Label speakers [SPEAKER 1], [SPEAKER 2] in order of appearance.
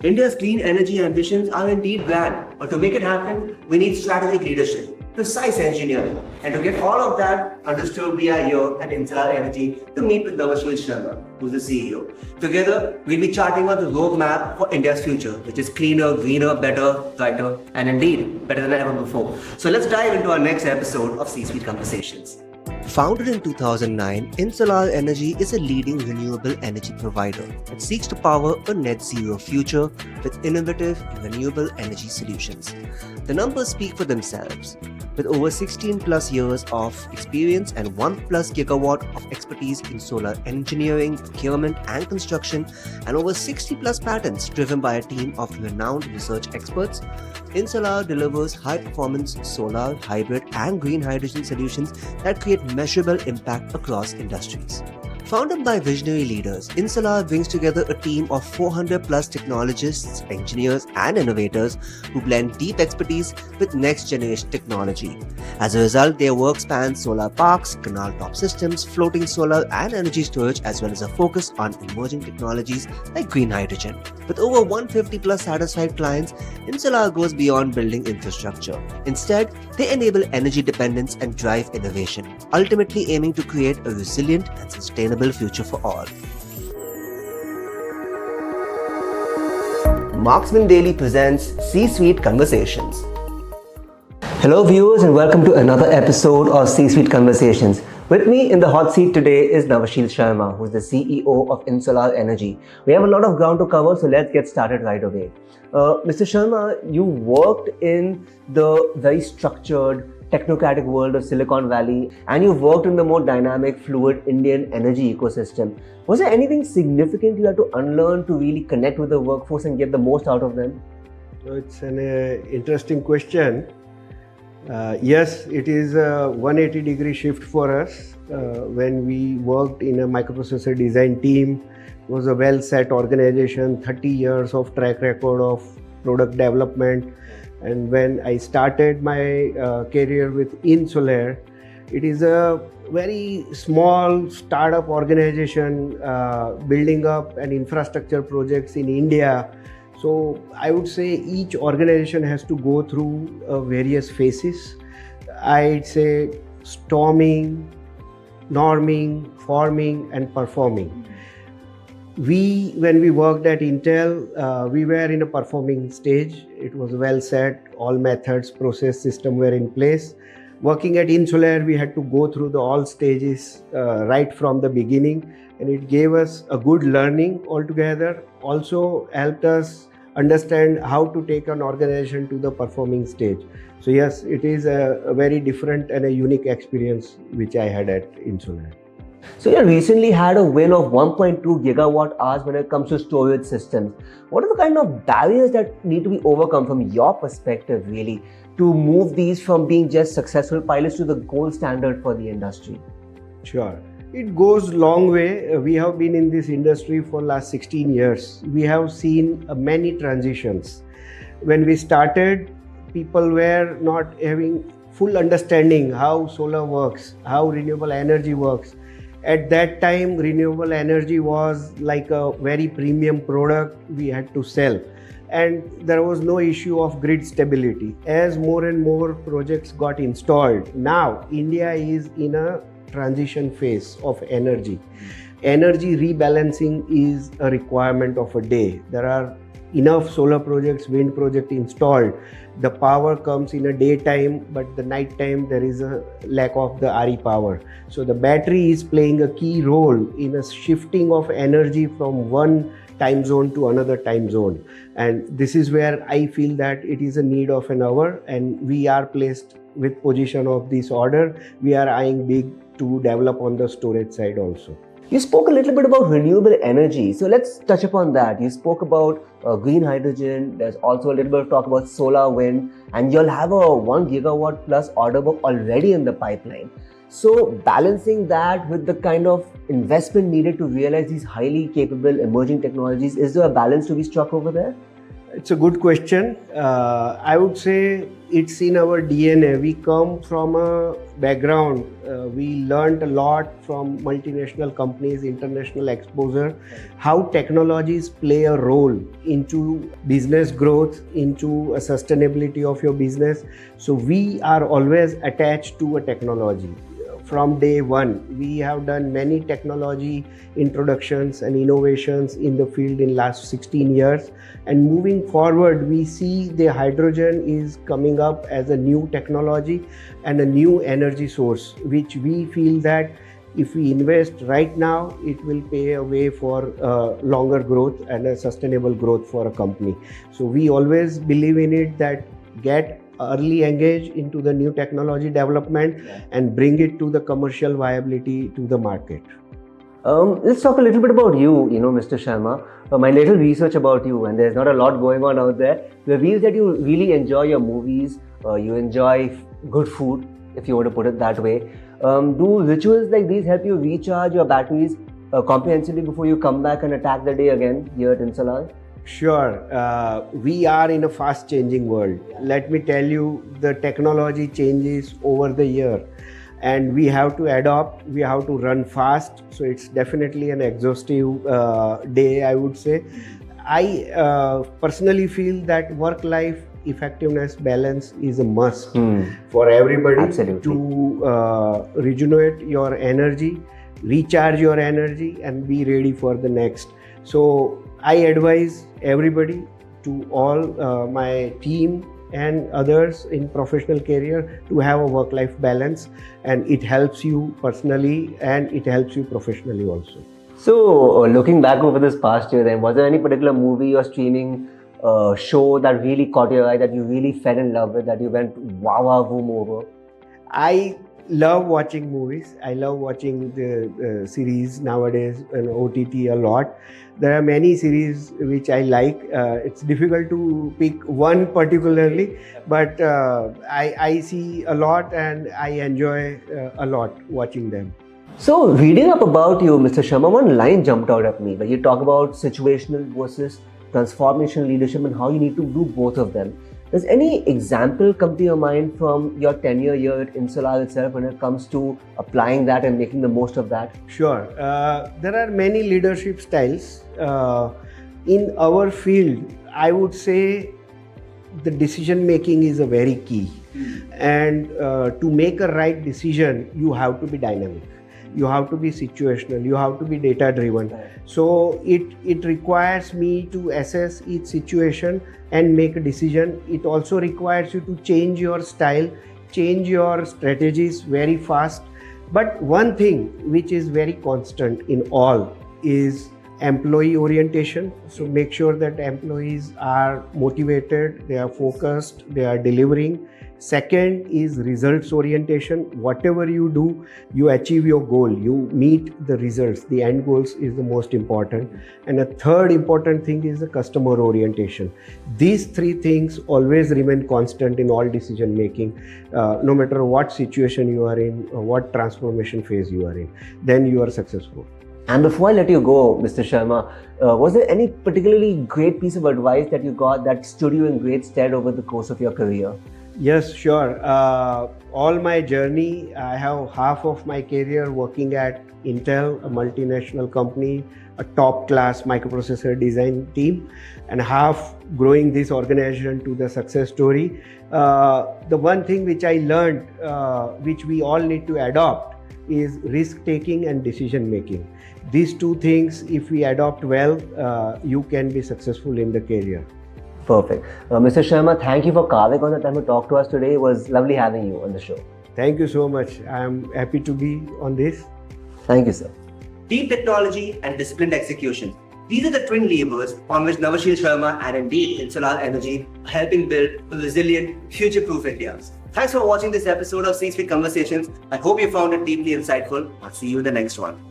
[SPEAKER 1] India's clean energy ambitions are indeed grand, but to make it happen, we need strategic leadership, precise engineering, and to get all of that understood, we are here at InSolare Energy to meet with Navashil Sharma, who's the CEO. Together, we'll be charting out the roadmap for India's future, which is cleaner, greener, better, brighter, and indeed better than ever before. So let's dive into our next episode of C-Suite Conversations. Founded in 2009, InSolare Energy is a leading renewable energy provider that seeks to power a net zero future with innovative renewable energy solutions. The numbers speak for themselves. With over 16 plus years of experience and 1 plus gigawatt of expertise in solar engineering, procurement and construction, and over 60 plus patents driven by a team of renowned research experts, InSolare delivers high-performance solar, hybrid and green hydrogen solutions that create measurable impact across industries. Founded by visionary leaders, InSolare brings together a team of 400 plus technologists, engineers and innovators who blend deep expertise with next generation technology. As a result, their work spans solar parks, canal-top systems, floating solar and energy storage, as well as a focus on emerging technologies like green hydrogen. With over 150 plus satisfied clients, InSolare goes beyond building infrastructure. Instead, they enable energy dependence and drive innovation, ultimately aiming to create a resilient and sustainable future for all. Marksman Daily presents C-Suite Conversations. Hello viewers and welcome to another episode of C-Suite Conversations. With me in the hot seat today is Navashil Sharma, who is the CEO of InSolare Energy. We have a lot of ground to cover, so let's get started right away. Mr. Sharma, you worked in the very structured technocratic world of Silicon Valley, and you've worked in the more dynamic, fluid Indian energy ecosystem. Was there anything significant you had to unlearn to really connect with the workforce and get the most out of them?
[SPEAKER 2] It's an interesting question. Yes, it is a 180-degree shift for us. When we worked in a microprocessor design team, it was a well-set organization, 30 years of track record of product development. And when I started my career with InSolare, it is a very small startup organization building up an infrastructure projects in India. So I would say each organization has to go through various phases. I'd say storming, norming, forming and performing. When we worked at Intel, we were in a performing stage. It was well set, all methods, process, system were in place. Working at InSolare, we had to go through the all stages right from the beginning, and it gave us a good learning altogether. Also helped us understand how to take an organization to the performing stage. So yes, it is a very different and a unique experience which I had at InSolare.
[SPEAKER 1] So you recently had a win of 1.2 gigawatt hours when it comes to storage systems. What are the kind of barriers that need to be overcome from your perspective really to move these from being just successful pilots to the gold standard for the industry?
[SPEAKER 2] Sure. It goes long way. We have been in this industry for last 16 years. We have seen many transitions. When we started, people were not having full understanding how solar works, how renewable energy works. At that time, renewable energy was like a very premium product we had to sell. And there was no issue of grid stability. As more and more projects got installed, now India is in a transition phase of energy. Energy rebalancing is a requirement of a day. There are enough solar projects, wind project installed. The power comes in a daytime, but the night time there is a lack of the RE power. So the battery is playing a key role in a shifting of energy from one time zone to another time zone. And this is where I feel that it is a need of an hour, and we are placed with position of this order. We are eyeing big to develop on the storage side also.
[SPEAKER 1] You spoke a little bit about renewable energy. So let's touch upon that. You spoke about green hydrogen. There's also a little bit of talk about solar, wind, and you'll have a 1 gigawatt plus order book already in the pipeline. So balancing that with the kind of investment needed to realize these highly capable emerging technologies, is there a balance to be struck over there?
[SPEAKER 2] It's a good question. I would say it's in our DNA. We come from a background. We learned a lot from multinational companies, international exposure, how technologies play a role into business growth, into a sustainability of your business. So we are always attached to a technology. From day one, we have done many technology introductions and innovations in the field in last 16 years. And moving forward, we see the hydrogen is coming up as a new technology and a new energy source, which we feel that if we invest right now, it will pay a way for longer growth and a sustainable growth for a company. So we always believe in it that get early engage into the new technology development and bring it to the commercial viability to the market.
[SPEAKER 3] Let's talk a little bit about you, Mr. Sharma. My little research about you, and there's not a lot going on out there, reveals that you really enjoy your movies, you enjoy good food, if you want to put it that way. Do rituals like these help you recharge your batteries comprehensively before you come back and attack the day again here at InSolare?
[SPEAKER 2] Sure. We are in a fast changing world. Let me tell you, the technology changes over the year and we have to adopt, we have to run fast. So it's definitely an exhaustive day, I would say. I personally feel that work-life effectiveness balance is a must for everybody.
[SPEAKER 3] Absolutely.
[SPEAKER 2] To regenerate your energy, recharge your energy and be ready for the next. So I advise everybody, to all my team and others in professional career, to have a work-life balance, and it helps you personally and it helps you professionally also.
[SPEAKER 3] So, looking back over this past year, then, was there any particular movie or streaming show that really caught your eye, that you really fell in love with, that you went wow, boom over?
[SPEAKER 2] I love watching movies. I love watching the series nowadays and OTT a lot. There are many series which I like. It's difficult to pick one particularly, but I see a lot and I enjoy a lot watching them.
[SPEAKER 3] So, reading up about you, Mr. Sharma, one line jumped out at me where you talk about situational versus transformational leadership and how you need to do both of them. Does any example come to your mind from your tenure here at InSolare itself when it comes to applying that and making the most of that?
[SPEAKER 2] Sure. There are many leadership styles. In our field, I would say the decision making is a very key. And to make a right decision, you have to be dynamic. You have to be situational, you have to be data driven. So it requires me to assess each situation and make a decision. It also requires you to change your style, change your strategies very fast. But one thing which is very constant in all is employee orientation. So make sure that employees are motivated, they are focused, they are delivering. Second is results orientation. Whatever you do, you achieve your goal, you meet the results. The end goals is the most important. And a third important thing is the customer orientation. These three things always remain constant in all decision making, no matter what situation you are in, or what transformation phase you are in. Then you are successful.
[SPEAKER 3] And before I let you go, Mr. Sharma, was there any particularly great piece of advice that you got that stood you in great stead over the course of your career?
[SPEAKER 2] Yes, sure. All my journey, I have half of my career working at Intel, a multinational company, a top-class microprocessor design team, and half growing this organization to the success story. The one thing which I learned, which we all need to adopt, is risk-taking and decision-making. These two things, if we adopt well, you can be successful in the career.
[SPEAKER 3] Perfect. Mr. Sharma, thank you for carving on the time to talk to us today. It was lovely having you on the show.
[SPEAKER 2] Thank you so much. I am happy to be on this.
[SPEAKER 3] Thank you, sir.
[SPEAKER 1] Deep technology and disciplined execution. These are the twin levers on which Navashil Sharma and indeed InSolare Energy are helping build a resilient, future-proof India. Thanks for watching this episode of C-Suite Conversations. I hope you found it deeply insightful. I'll see you in the next one.